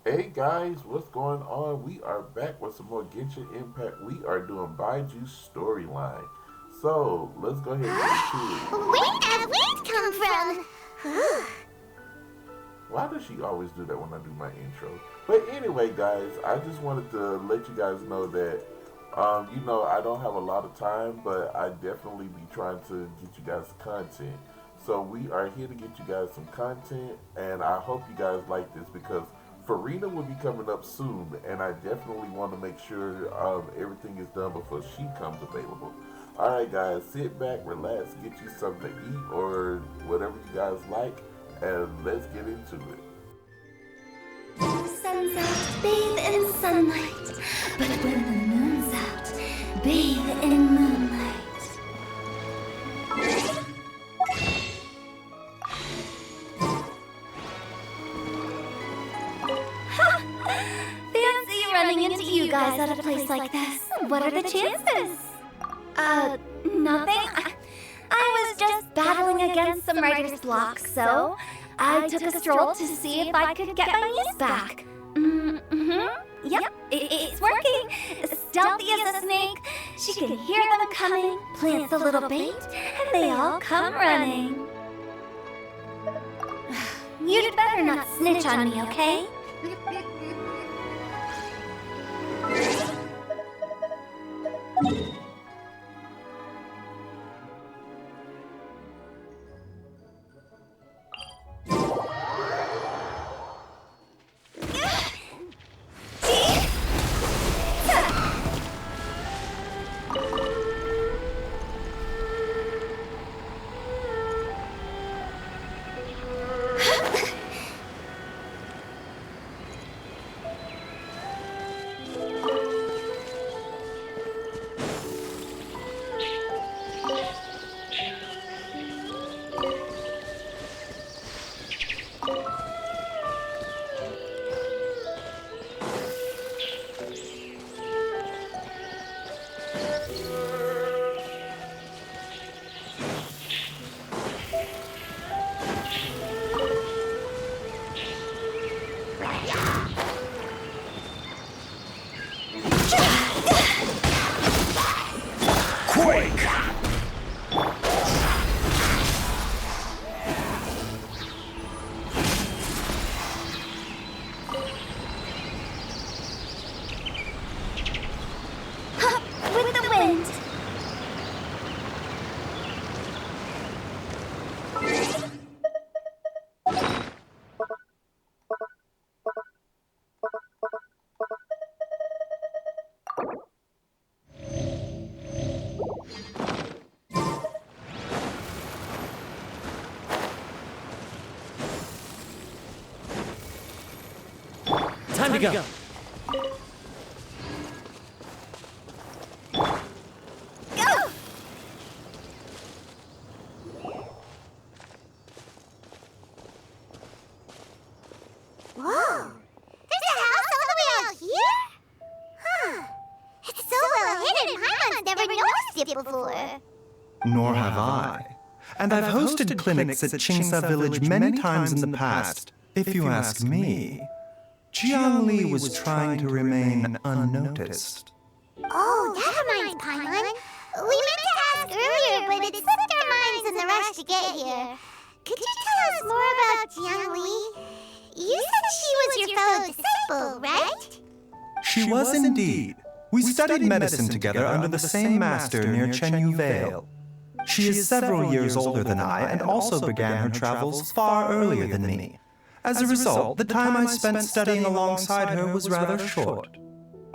Hey guys, what's going on? We are back with some more Genshin Impact. We are doing Baizhu storyline. So let's go ahead and get into it. Where'd that wind come from? Why does she always do that when I do my intro? But anyway, guys, I just wanted to let you guys know that, I don't have a lot of time, but I definitely be trying to get you guys content. So we are here to get you guys some content, and I hope you guys like this because Farina will be coming up soon, and I definitely want to make sure everything is done before she comes available. All right, guys, sit back, relax, get you something to eat or whatever you guys like, and let's get into it. Sun's out, bathe in sunlight. But when the moon's out, bathe in moonlight. Fancy running into you guys at a place like this. What are the chances? Nothing. I was just battling against some writer's block, so I took a stroll to see if I could get my niece back. Yep, it's working. Stealthy as a snake. She can hear them coming, plants a little bait, and they all come running. You'd better not snitch on me, okay? With the wind. Time to go. Whoa! There's a house all the way out here? Huh. It's so well hidden, Paimon's never noticed it before. Nor have I. And I've hosted clinics at Chingsa Village many times in the past. If you ask me, Jiang Li was trying to remain unnoticed. Oh, that reminds Paimon. We meant to ask earlier, but it slipped our minds in the rush to get here. Could you tell us more about Jiang Li? You said she was your fellow disciple, right? She was indeed. We studied medicine together under the same master near Chenyu Vale. She is several years older than I and also began her travels far earlier than me. As a result, the time I spent studying alongside her was rather short.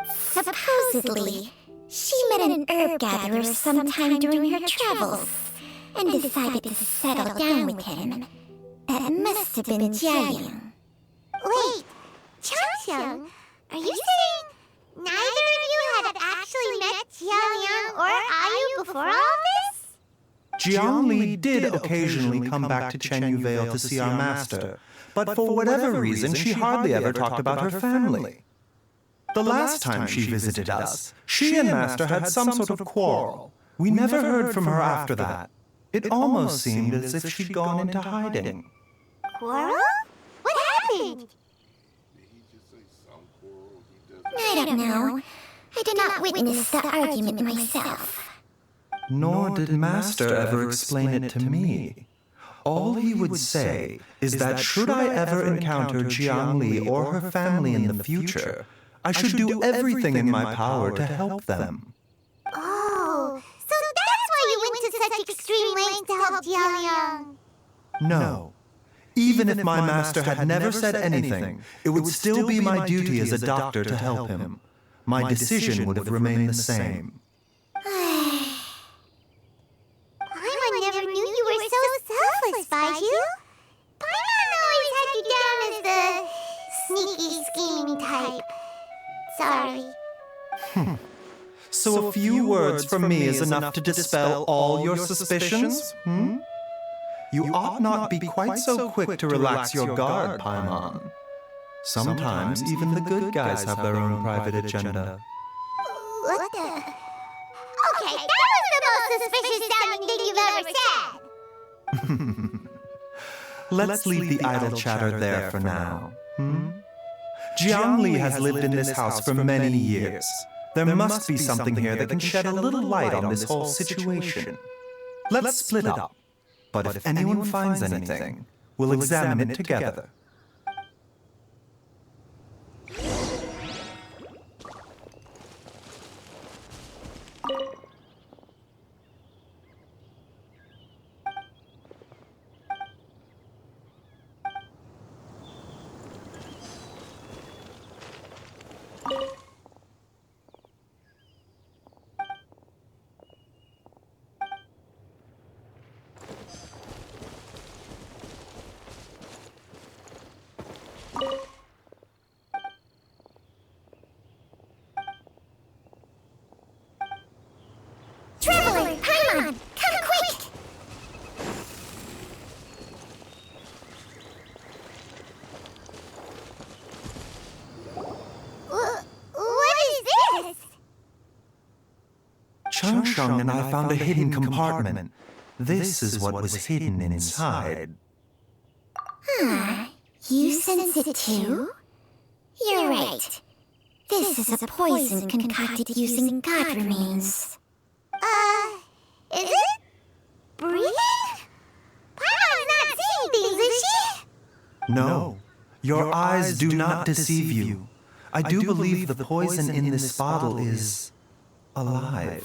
Supposedly, she met an herb gatherer sometime during her travels and decided to settle down with him. That must have been Jiaying. Wait, Changxiang, are you saying neither of you had actually met Jiaying or Ayu before all this? Jiang Li did occasionally come back to Chenyu Vale to see our master, but for whatever reason, she hardly ever talked about her family. The last time she visited us, she and Master had some sort of quarrel. We never heard from her after that. It almost seemed as if she'd gone into hiding. Quarrel? What happened? I don't know. I did not witness the argument myself. Nor did Master ever explain it to me. All he would say is that should I ever encounter Jiangli or her family in the future, I should do everything in my power to help them. Oh, so that's why you went to such extreme lengths to help Jialiang. No. Even if my master had never said anything, it would still be my duty as a doctor to help him. My decision would have remained the same. Paimon never knew you were so selfless, Baizhu. Paimon always had you down as the sneaky, scheming type. Sorry. So a few words from me is enough to dispel all your suspicions? You ought not be quite so quick to relax your guard, Paimon. Sometimes even the good guys have their own private agenda. What the? Okay, that was the most suspicious sounding thing you've ever said. Let's leave the idle chatter there for now. Jiangli has lived in this house for many years. There must be something here that can shed a little light on this whole situation. Let's split up. But if anyone finds anything, we'll examine it together. Traveler, Paimon, come quick! What is this? Changsheng and I found a hidden compartment. This is what was hidden inside. You sense it too? You're right. This is a poison concocted using god remains. Is it? Breathing? Paimon's not seeing things, is she? No, your eyes do not deceive you. I do believe the poison in this bottle is alive.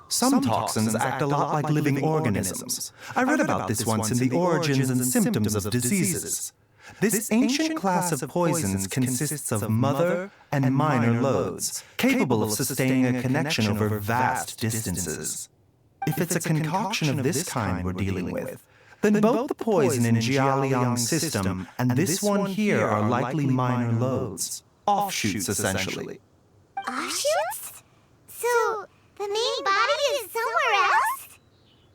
Some toxins act a lot like living organisms. I read about this once in the Origins and Symptoms of Diseases. This ancient class of poisons consists of mother and minor loads, capable of sustaining a connection over vast distances. If it's a concoction of this kind we're dealing with, then both the poison in Jialiang's system and this one here are likely minor loads, offshoots essentially. Offshoots? So, the main body is somewhere else?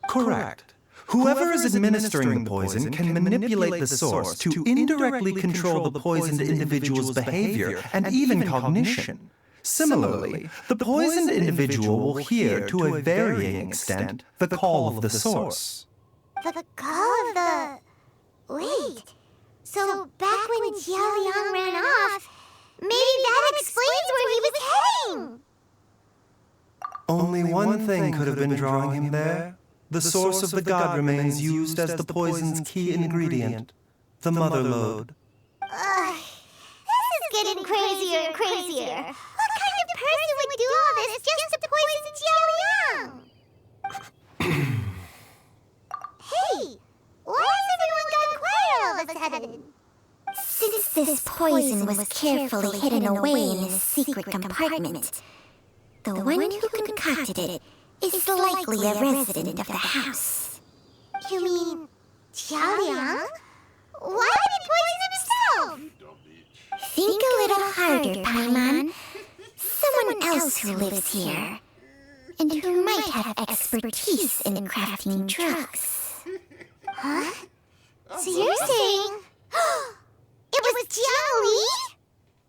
Correct. Whoever is administering the poison can manipulate the source to indirectly control the poisoned individual's behavior and even cognition. Similarly, the poisoned individual will hear, to a varying extent, the call of the source. The call of the... Wait. So, back when Jialiang ran off, maybe that explains where he was heading! Only one thing could have been drawing him there. The source of the god remains used as the poison's key ingredient, the mother lode. This is getting crazier and crazier. What kind of person would do all this just to poison Jialiang? Hey! Why has everyone gone quiet all of a sudden? Since this poison was carefully hidden away in a secret compartment, the one who concocted it is likely a resident of the house. You mean Jialiang? Why did he poison himself? Think a little harder, Paimon. Someone else who lives here, and who might have expertise in crafting drugs. Huh? So you're saying... it was Jiangli?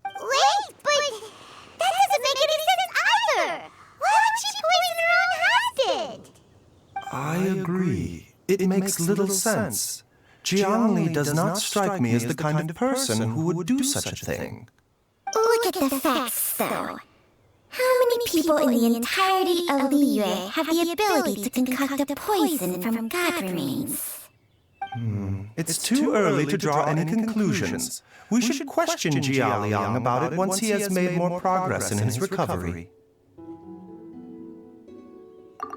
Wait, but that doesn't make any sense either! Why would she poison her own husband? I agree. It makes little sense. Jiangli does not strike me as the kind of person who would do such a thing. Look at the facts, though. How many people in the entirety of Liyue have the ability to concoct a poison from god remains? It's too early to draw any conclusions. We should question Jia Liang about it once he has made more progress in his recovery.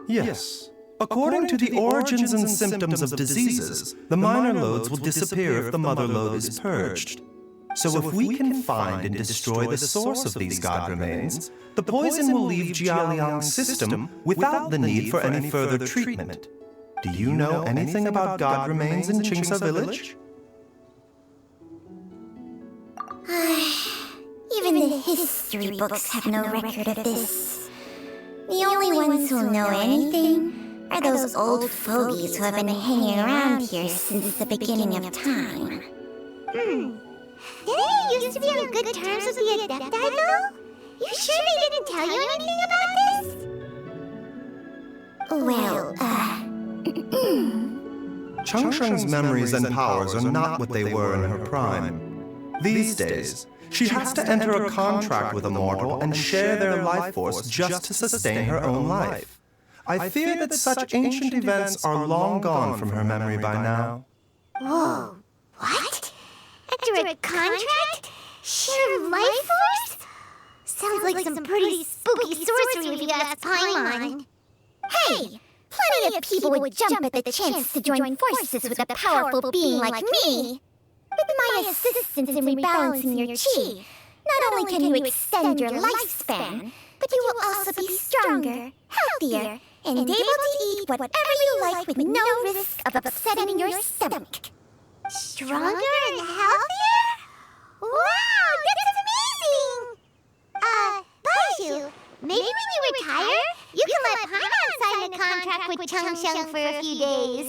Yes. According to the origins and symptoms of diseases, the minor loads will disappear if the mother load is purged. So if we can find and destroy the source of these god remains, the poison will leave Jia Liang's system without the need for any further treatment. Do you know anything about god remains in Qingsa village? Even the history books have no record of this. The only ones who'll know anything are those old fogies who have been hanging around here since the beginning of time. Didn't you used to be on good terms with the Adepti, though? You sure they didn't tell you anything about this? Well, Changsheng's memories and powers are not what they were in her prime. These days, she has to enter a contract with a mortal and share their life force just to sustain her own life. I fear that such ancient events are long gone from her memory by now. Whoa, what? Enter a contract? Share life force? Sounds like some pretty spooky sorcery if you ask Paimon. hey! Plenty of people would jump at the chance to join forces with a powerful being like me. With my assistance in rebalancing your chi, not only can you extend your lifespan, but you will also be stronger, healthier, and able to eat whatever you like with no risk of upsetting your stomach. Stronger and healthier? Wow, that's amazing! Baizhu, maybe when you retire, you can let Paimon sign a contract with Changsheng for a few days.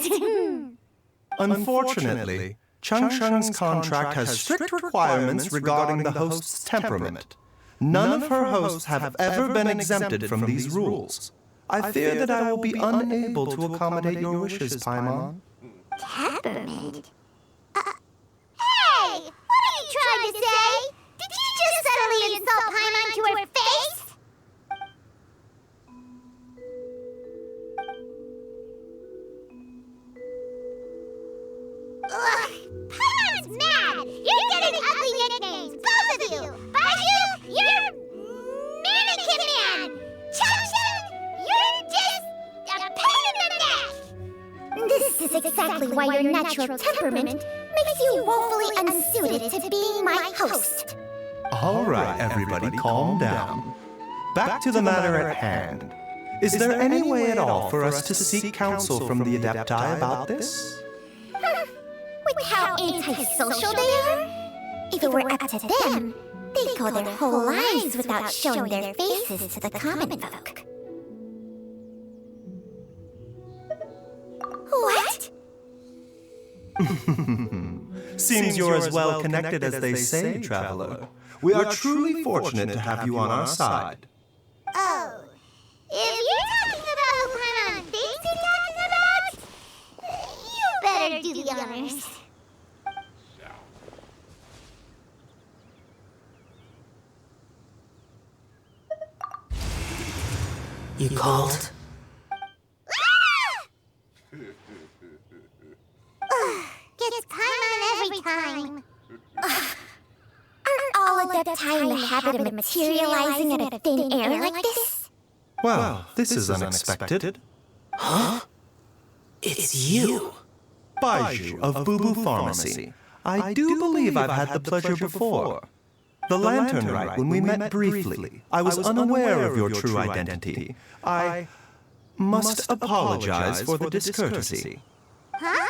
Unfortunately, Changsheng's contract has strict requirements regarding the host's temperament. None of her hosts have ever been exempted from these rules. I fear that I will be unable to accommodate your wishes, Paimon. Temperament? Hey! What are you trying to say? Did you just suddenly insult Paimon to her face? Ugh! Paimon's mad! You're getting ugly nicknames, both of you! Baizhu, you're Mannequin Man! Changsheng, you're just a pain in the neck! This is exactly why your natural temperament makes you woefully unsuited to being my host. All right, everybody, calm down. Back to the matter at hand. Is there any way at all for us to seek counsel from the Adepti about this? With how antisocial they are? If it were up to them, they'd go their whole lives without showing their faces to the common folk. What? Seems you're as well connected as they say, traveler. We are truly fortunate to have you on our side. Oh, if you're talking about who Paimon thinks you're talking about, you better do the honors. You called? Gets Paimon every time. Aren't all Adepti in the habit of materializing out of thin air like this? Well, this is unexpected. Huh? It's you. Baizhu of Boo Boo Pharmacy. I do believe I've had the pleasure before. The Lantern Rite, when we met briefly, I was unaware of your true identity. I must apologize for the discourtesy. Huh?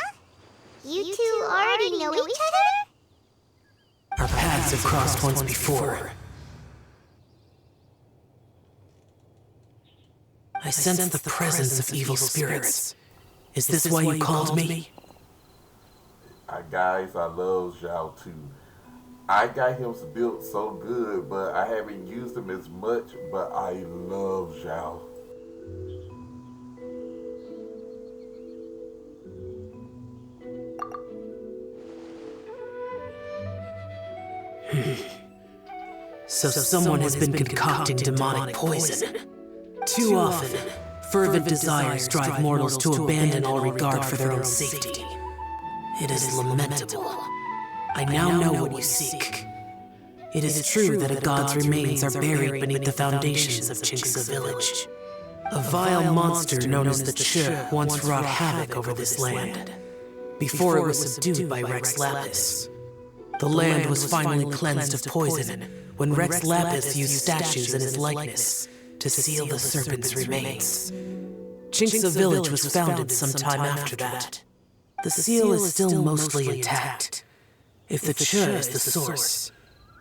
You two already know each other? Our paths have crossed once before. I sense the presence of evil spirits. Is this why you called me? Guys, I love Zhao too. I got him built so good, but I haven't used him as much, but I love Zhao. So someone has been concocting demonic poison. Too often, fervent desires drive mortals to abandon all regard for their own safety. It is lamentable. I now know what you seek. It is true that a god's remains are buried beneath the foundations of Jinxa village. A vile monster known as the Che once wrought havoc over this land, before it was subdued by Rex Lapis. The land was finally cleansed of poison when Rex Lapis used statues in his likeness to seal the serpent's remains. Jinxa village was founded some time after that. The seal is still mostly intact. If the Che is the source,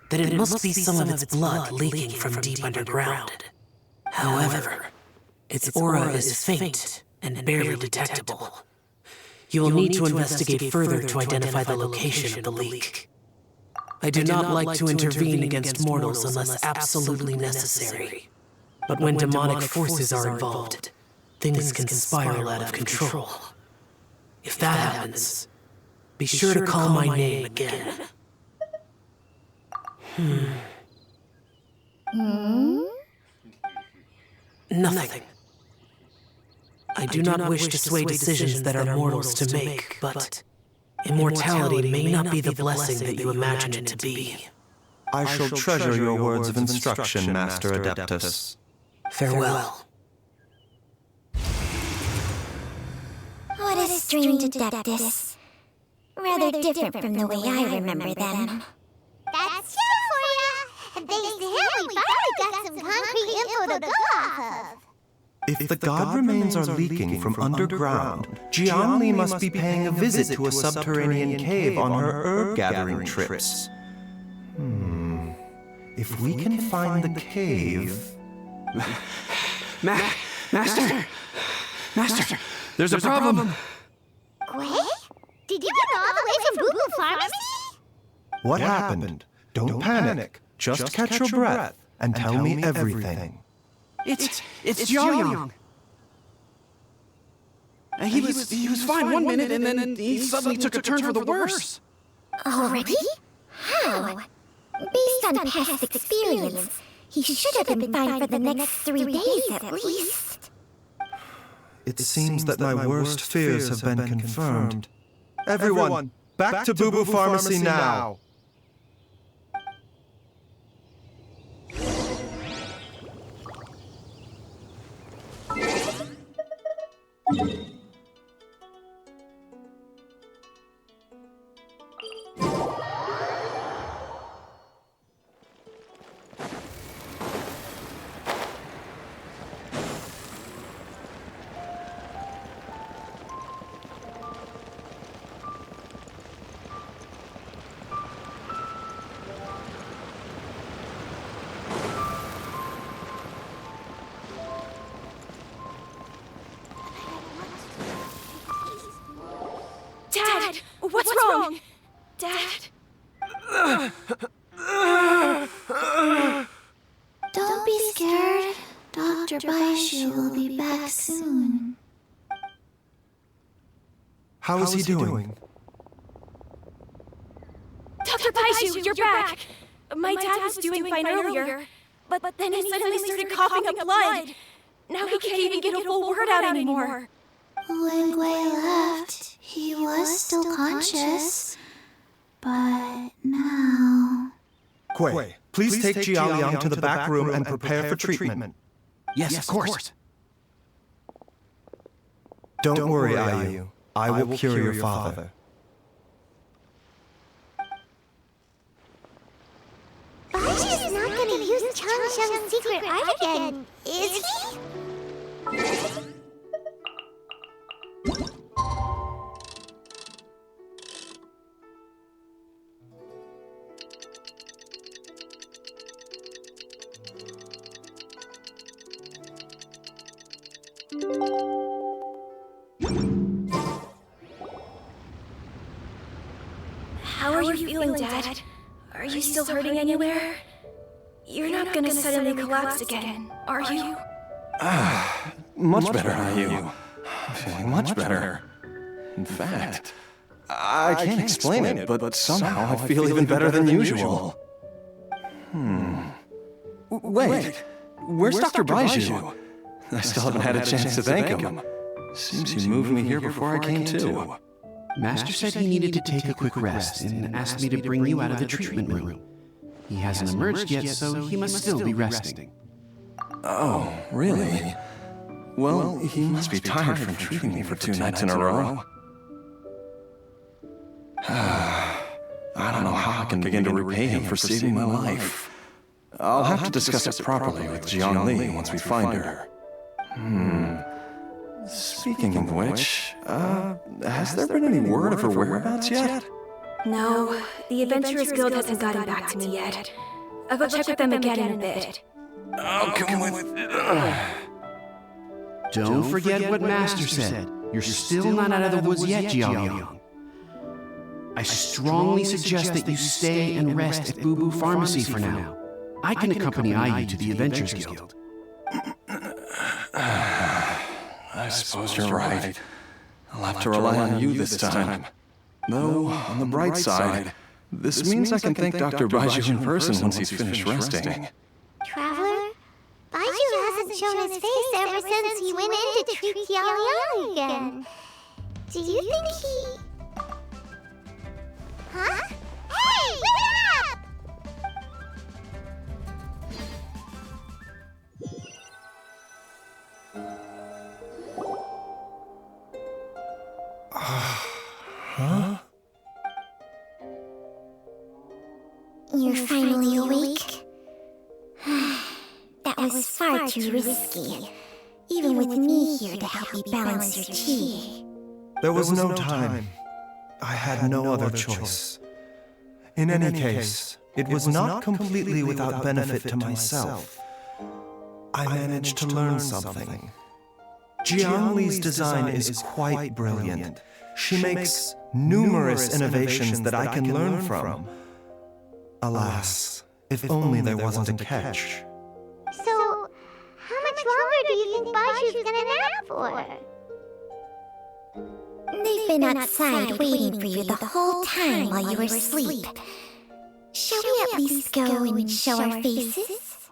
then it must be some of its blood leaking from deep underground. However, its aura is faint and barely detectable. You will need to investigate further to identify the location of the leak. I do not like to intervene against mortals unless absolutely necessary. But when demonic forces are involved, things can spiral out of control. If that happens, be sure to call my name again. Nothing. I do not wish to sway decisions that are mortals to make, but immortality may not be the blessing that you imagine it to be. I shall treasure your words of instruction, Master Adeptus. Farewell. What a strange Adeptus. Rather different from the way I remember them. That's true for ya! And thanks to him, we finally got some concrete info to go off of. If the god remains are leaking from underground, Jiangli must be paying a visit to a subterranean cave on her herb-gathering trips. If we can find the cave... Master! There's a problem! Wait? Did you get all the way from Boo Boo Pharmacy? What happened? Don't panic. Just catch your breath and tell me everything. It's Jiaoyang. He was fine one minute and then he suddenly took a turn for the worse. Already? How? Based on past experience, he should have been fine for the next 3 days at least. It seems that my worst fears have been confirmed. Everyone, back to Boo Boo Pharmacy now! Dad! What's wrong? Dad? Don't be scared. Dr. Baizhu will be back soon. How is he doing? Dr. Baizhu, you're back! My dad was doing fine earlier, but then he suddenly started coughing up blood. Now he can't even get a full word out anymore. When Gui left, he was still conscious. But now... Gui, please take Jiaoliang to the back room and prepare for treatment. Yes, of course. Don't worry, Ayu. I will cure your father. Baizhu's not gonna use Chang Sheng's secret art again, is he? How are you feeling, Dad? Are you still hurting anywhere? You're not gonna suddenly collapse again, are you? Much better, Ayu. I'm feeling much better. In fact, I can't explain it, but somehow I feel even better than usual. Wait, where's Dr. Baizhu? I still haven't had a chance to thank him. Seems he moved me here before I came to. Master said he needed to take a quick rest and asked me to bring you out of the treatment room. He hasn't emerged yet, so he must still be resting. Oh, really? Well, he must be tired from treating me for 2 nights in a row. I don't know how I can begin to repay him for saving my life. I'll have to discuss it properly with Jiangli once we find her. Speaking of which, has there been any word of her whereabouts yet? No, the Adventurers Guild hasn't gotten back to me yet. I'll go check with them again in a bit. I'll come with... Don't forget what Master said. You're still not out of the woods yet, Jiao. I strongly suggest that you stay and rest at Boo Boo Pharmacy for now. I can accompany IU to the Adventurers Guild. I suppose you're right. I'll have to rely on you this time. Though, on the bright side, this means I can thank Dr. Baizhu in person once he's finished resting. Traveler, Baizhu hasn't shown his face ever since he went in to treat Xiaoliang again. Do you think he... Huh? Hey, wait up! Huh? You're finally awake? That was far too risky, even with me here to help you balance your chi. There was no time. I had no other choice. In any case, it was not completely without benefit to myself. I managed to learn something. Jiangli's design is quite brilliant. She makes numerous innovations that I can learn from. Alas, if only there wasn't a catch. So, how much longer do you think Baizhu's gonna nap for? They've been outside waiting for you the whole time while you were asleep. Shall we at least go and show our faces?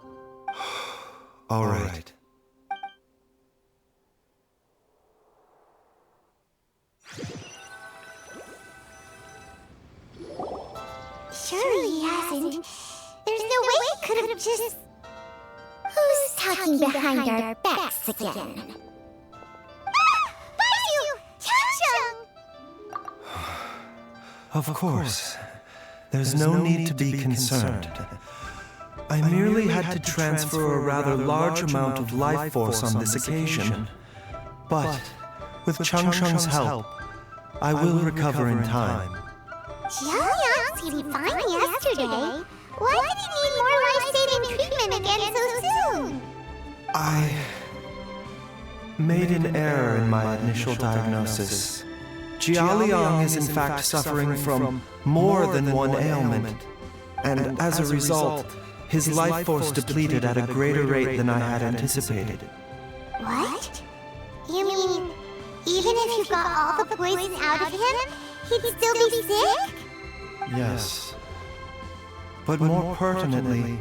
All right. Surely he hasn't. There's no way he could have just... Who's talking behind our backs again? Baizhu! Chang-chang! Of course. There's no need to be concerned. I merely had to transfer a rather large amount of life force on this occasion. But, with Chang-chang's help, I will recover in time. Xiaoliang seemed fine yesterday. Why did he need more life-saving treatment again so soon? I made an error in my initial diagnosis. Jialiang is in fact suffering from more than one ailment, and as a result, his life force depleted at a greater rate than I had anticipated. What? You mean, even if you got all the poison out of him, he'd still be sick? Yes. But more pertinently,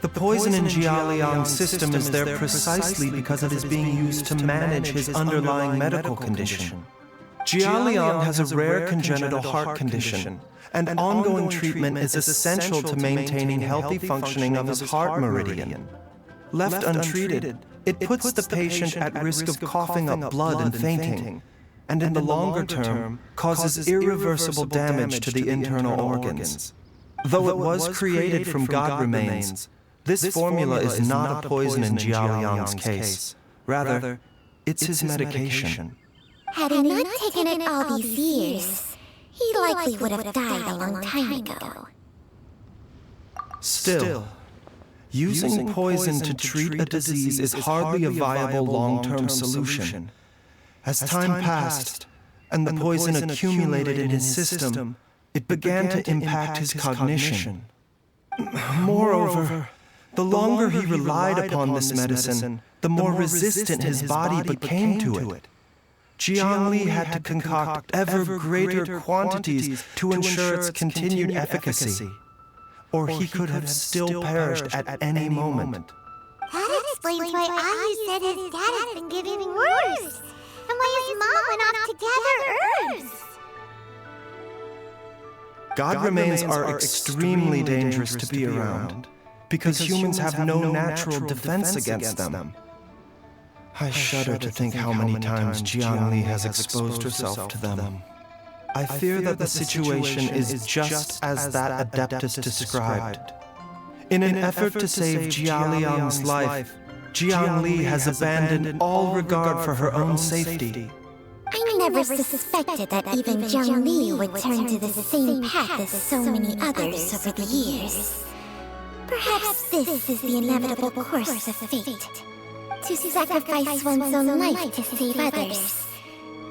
the poison in Jialiang's system is there precisely because it is being used to manage his underlying medical condition. Jialiang has a rare congenital heart condition, and ongoing treatment is essential to maintaining healthy functioning of his heart meridian. Left untreated, it puts the patient at risk of coughing up blood and fainting, and in the longer term, causes irreversible damage to the internal organs. Though it was created from God remains, this formula is not a poison in Jialiang's case. Rather, it's his medication. Had he not taken it all these years, he likely would have died a long time ago. Still, using poison to treat a disease is hardly a viable long-term solution. As time passed, and the poison accumulated in his system, it began to impact his cognition. Moreover, the longer he relied upon this medicine, the more resistant his body became to it. Jiangli had to concoct ever greater quantities to ensure its continued efficacy. or he could have still perished at any moment. That explains why Ayu said his dad has been getting worse, and why his mom went off to gather herbs. God remains are extremely dangerous to be around, because humans have no natural defense against them. I shudder to think how many times Jiangli has exposed herself to them. I fear that the situation is just as that Adeptus described. In an effort to save Jialiang's life, Jiangli has abandoned all regard for her own safety. I never suspected that even Jiang Li would turn to the same path as so many others over the years. Perhaps this is the inevitable course of fate. To sacrifice one's own life to save others.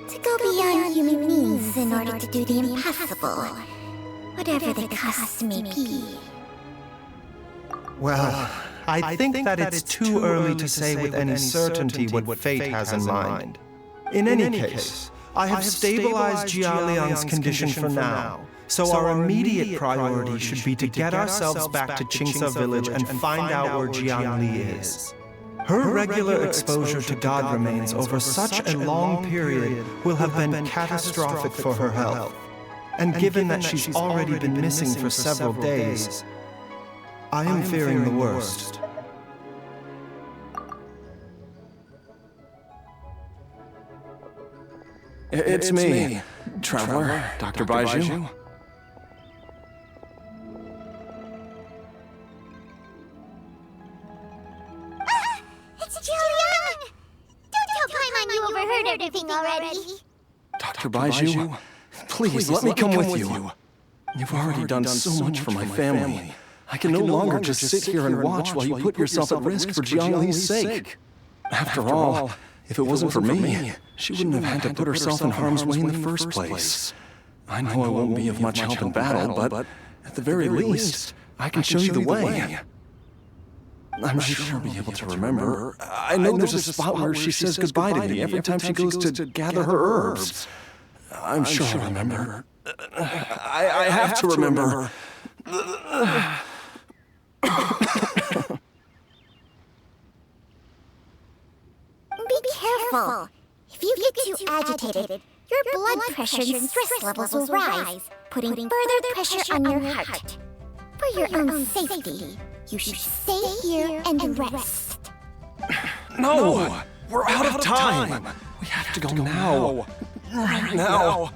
To go beyond human means in order to do the impossible. Whatever the cost may be. Well, I think that it's too early to say with any certainty what fate has in mind. In any case, I have stabilized Jialiang's condition for now, so our immediate priority should be to get ourselves back to Qingce village and find out where Jiangli is. Her regular exposure to God remains over such a long period will have been catastrophic for her health. And given that she's already been missing for several days, I am fearing the worst. It's me, Traveler, Dr. Baizhu. It's Jialiang! Don't tell Paimon you overheard everything already. Dr. Baizhu, please let me come with you. You've already done so much for my family. I can no longer just sit here and watch while you put yourself at risk for Jiangli's sake. After all, if it wasn't for me, she wouldn't have had to put herself in harm's way in the first place. I know I won't be of much help in battle, but at the very least, I can show you the way. I'm sure I'll be able to remember. I know there's a spot where she says goodbye to me every time she goes to gather her herbs. I'm sure I'll remember. I have to remember. Be careful. If you get too agitated, your blood pressure and stress levels will rise, putting further pressure on your heart. For your own safety, you should stay here and rest. No! We're out of time! We have to go now. Right now.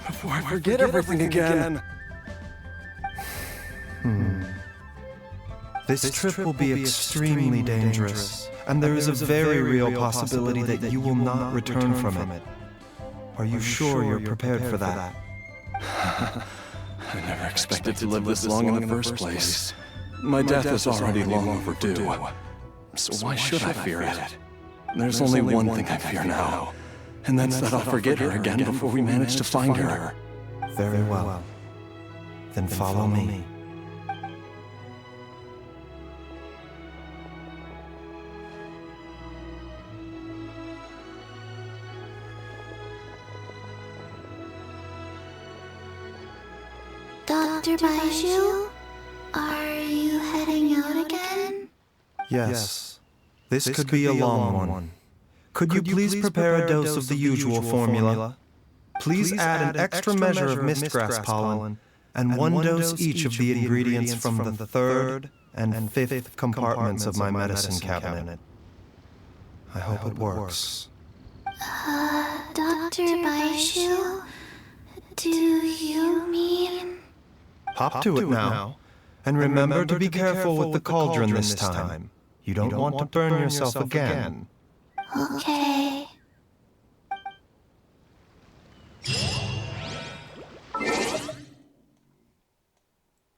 Before I forget everything again. This trip will be extremely dangerous, and there is a very real possibility that you will not return from it. Are you sure you're prepared for that? I never expected to live this long in the first place. My death is already long overdue. So why should I fear it? There's only one thing I fear now, and that's that I'll forget her again before we manage to find her. Very well. Then follow me. Dr. Baizhu, are you heading out again? Yes. This could be a long one. Could you please prepare a dose of the usual formula? Please add an extra measure of mistgrass pollen, and one dose each of the ingredients from the third and fifth compartments of my medicine cabinet. I hope it works. Dr. Baizhu, do you mean... Hop to it now, and remember to be careful with the cauldron this time. You don't want to burn yourself again. Okay.